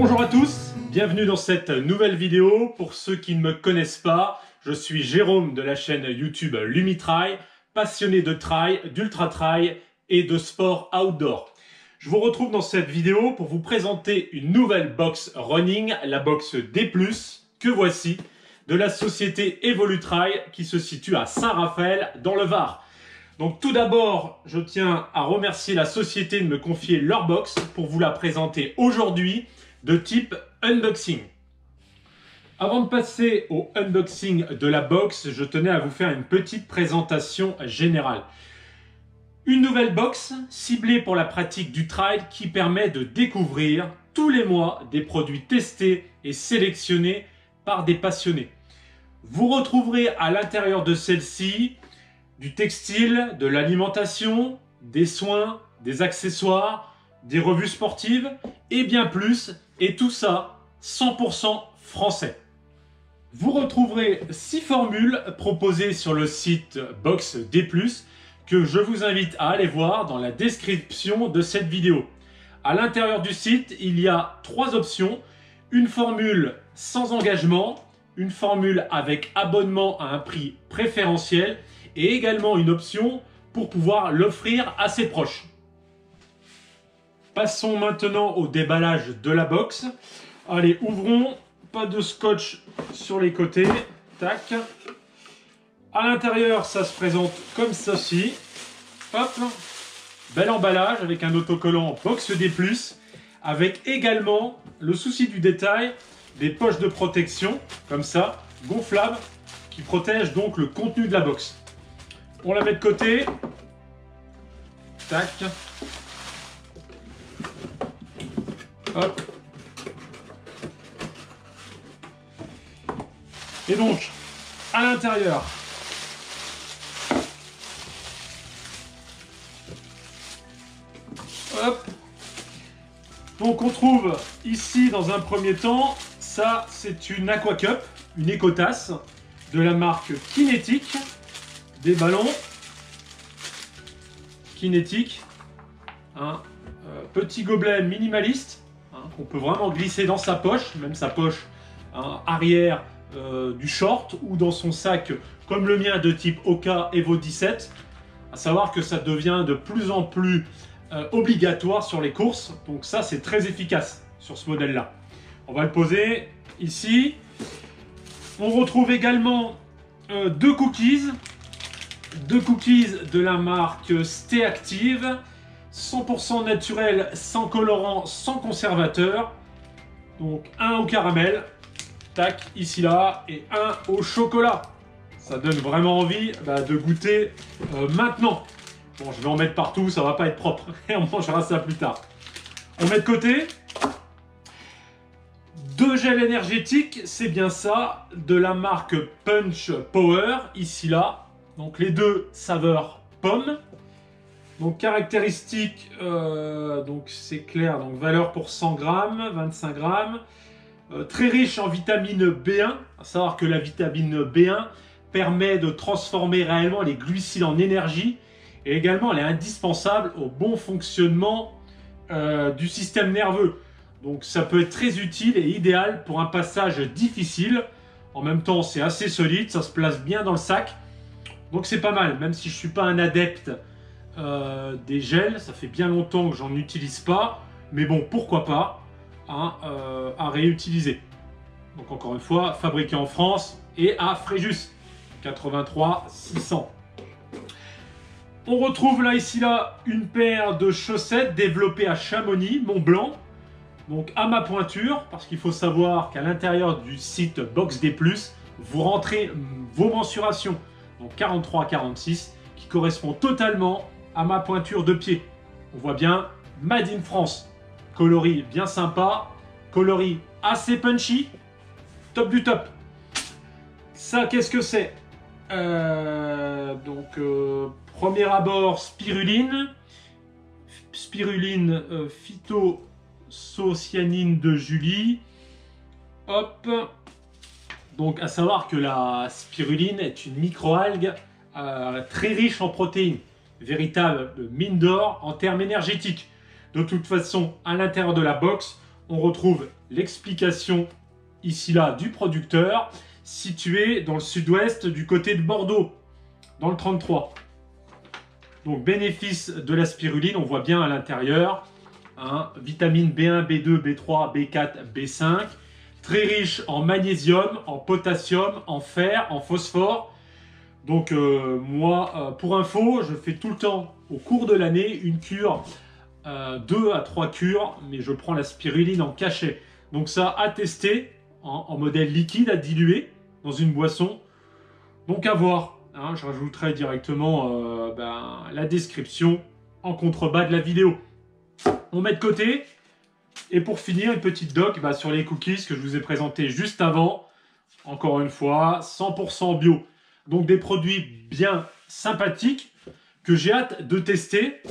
Bonjour à tous, bienvenue dans cette nouvelle vidéo. Pour ceux qui ne me connaissent pas, je suis Jérôme de la chaîne YouTube Lumitrail, passionné de trail, d'ultra trail et de sport outdoor. Je vous retrouve dans cette vidéo pour vous présenter une nouvelle box running, la box D+, que voici, de la société Evolutrail qui se situe à Saint-Raphaël dans le Var. Donc tout d'abord, je tiens à remercier la société de me confier leur box pour vous la présenter aujourd'hui de type unboxing. Avant de passer au unboxing de la box, je tenais à vous faire une petite présentation générale. Une nouvelle box ciblée pour la pratique du trail qui permet de découvrir tous les mois des produits testés et sélectionnés par des passionnés. Vous retrouverez à l'intérieur de celle-ci du textile, de l'alimentation, des soins, des accessoires, des revues sportives et bien plus, et tout ça 100% français. Vous retrouverez 6 formules proposées sur le site Box D+, que je vous invite à aller voir dans la description de cette vidéo. À l'intérieur du site, il y a 3 options, une formule sans engagement, une formule avec abonnement à un prix préférentiel et également une option pour pouvoir l'offrir à ses proches. Passons maintenant au déballage de la box. Allez, ouvrons, pas de scotch sur les côtés, tac. À l'intérieur, ça se présente comme ceci. Hop, bel emballage avec un autocollant Box D+, avec également, le souci du détail, des poches de protection, comme ça, gonflables, qui protègent donc le contenu de la box. On la met de côté. Tac. Hop. Et donc, à l'intérieur, hop. Donc on trouve ici dans un premier temps, ça c'est une Aqua Cup, une écotasse de la marque Kinetic, des ballons Kinetic, un petit gobelet minimaliste qu'on peut vraiment glisser dans sa poche, même sa poche arrière du short ou dans son sac comme le mien de type Oka Evo 17. À savoir que ça devient de plus en plus obligatoire sur les courses, donc ça c'est très efficace sur ce modèle là. On va le poser ici. On retrouve également deux cookies de la marque Stay Active, 100% naturel, sans colorant, sans conservateur. Donc un au caramel, tac, ici là, et un au chocolat. Ça donne vraiment envie de goûter maintenant. Bon, je vais en mettre partout, ça va pas être propre. Et on mangera ça plus tard. On met de côté. 2 gels énergétiques, c'est bien ça, de la marque Punch Power, ici là. Donc les deux saveurs pomme. Donc caractéristiques, donc c'est clair, donc valeur pour 100 grammes, 25 grammes. Très riche en vitamine B1, à savoir que la vitamine B1 permet de transformer réellement les glucides en énergie. Et également, elle est indispensable au bon fonctionnement du système nerveux. Donc ça peut être très utile et idéal pour un passage difficile. En même temps, c'est assez solide, ça se place bien dans le sac. Donc c'est pas mal, même si je ne suis pas un adepte des gels. Ça fait bien longtemps que j'en utilise pas. Mais bon, pourquoi pas à réutiliser. Donc encore une fois, fabriqué en France et à Fréjus. 83 600. On retrouve là, ici, là, une paire de chaussettes développées à Chamonix, Mont Blanc. Donc à ma pointure, parce qu'il faut savoir qu'à l'intérieur du site Box D+, vous rentrez vos mensurations. Donc 43-46, qui correspond totalement à ma pointure de pied. On voit bien Made in France. Coloris bien sympa, coloris assez punchy, top du top. Ça, qu'est-ce que c'est? Premier abord, spiruline. Spiruline phytocyanine de Julie. Hop. Donc, à savoir que la spiruline est une microalgue très riche en protéines. Véritable mine d'or en termes énergétiques. De toute façon, à l'intérieur de la box, on retrouve l'explication ici là du producteur, situé dans le sud-ouest du côté de Bordeaux, dans le 33. Donc bénéfice de la spiruline, on voit bien à l'intérieur, hein, vitamines B1, B2, B3, B4, B5, très riche en magnésium, en potassium, en fer, en phosphore. Donc moi, pour info, je fais tout le temps, au cours de l'année, une cure, 2 à 3 cures, mais je prends la spiruline en cachet. Donc ça, à tester, en modèle liquide, à diluer dans une boisson. Donc à voir, hein, je rajouterai directement la description en contrebas de la vidéo. On met de côté. Et pour finir, une petite doc sur les cookies que je vous ai présenté juste avant. Encore une fois, 100% bio. Donc des produits bien sympathiques que j'ai hâte de tester.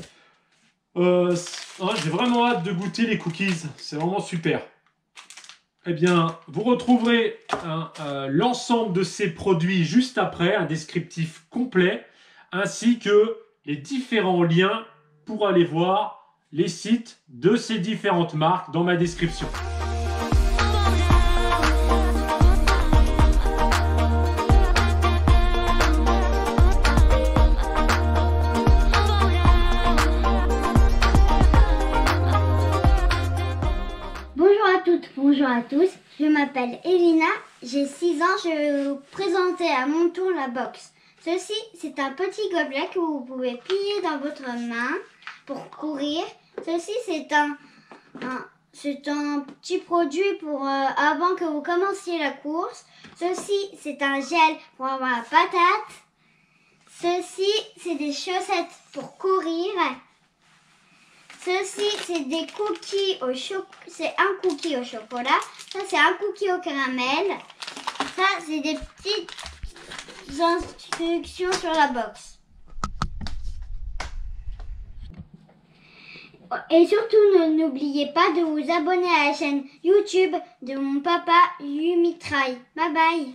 J'ai vraiment hâte de goûter les cookies. C'est vraiment super. Eh bien, vous retrouverez l'ensemble de ces produits juste après, un descriptif complet, ainsi que les différents liens pour aller voir les sites de ces différentes marques dans ma description. Bonjour à toutes, bonjour à tous, je m'appelle Elina, j'ai 6 ans, je vais vous présenter à mon tour la box. Ceci, c'est un petit gobelet que vous pouvez plier dans votre main pour courir. Ceci, c'est un petit produit pour avant que vous commenciez la course. Ceci, c'est un gel pour avoir la patate. Ceci, c'est des chaussettes pour courir. Ceci, c'est des cookies au chocolat. C'est un cookie au chocolat. Ça, c'est un cookie au caramel. Ça, c'est des petites instructions sur la box. Et surtout, n'oubliez pas de vous abonner à la chaîne YouTube de mon papa Lumitrai. Bye bye.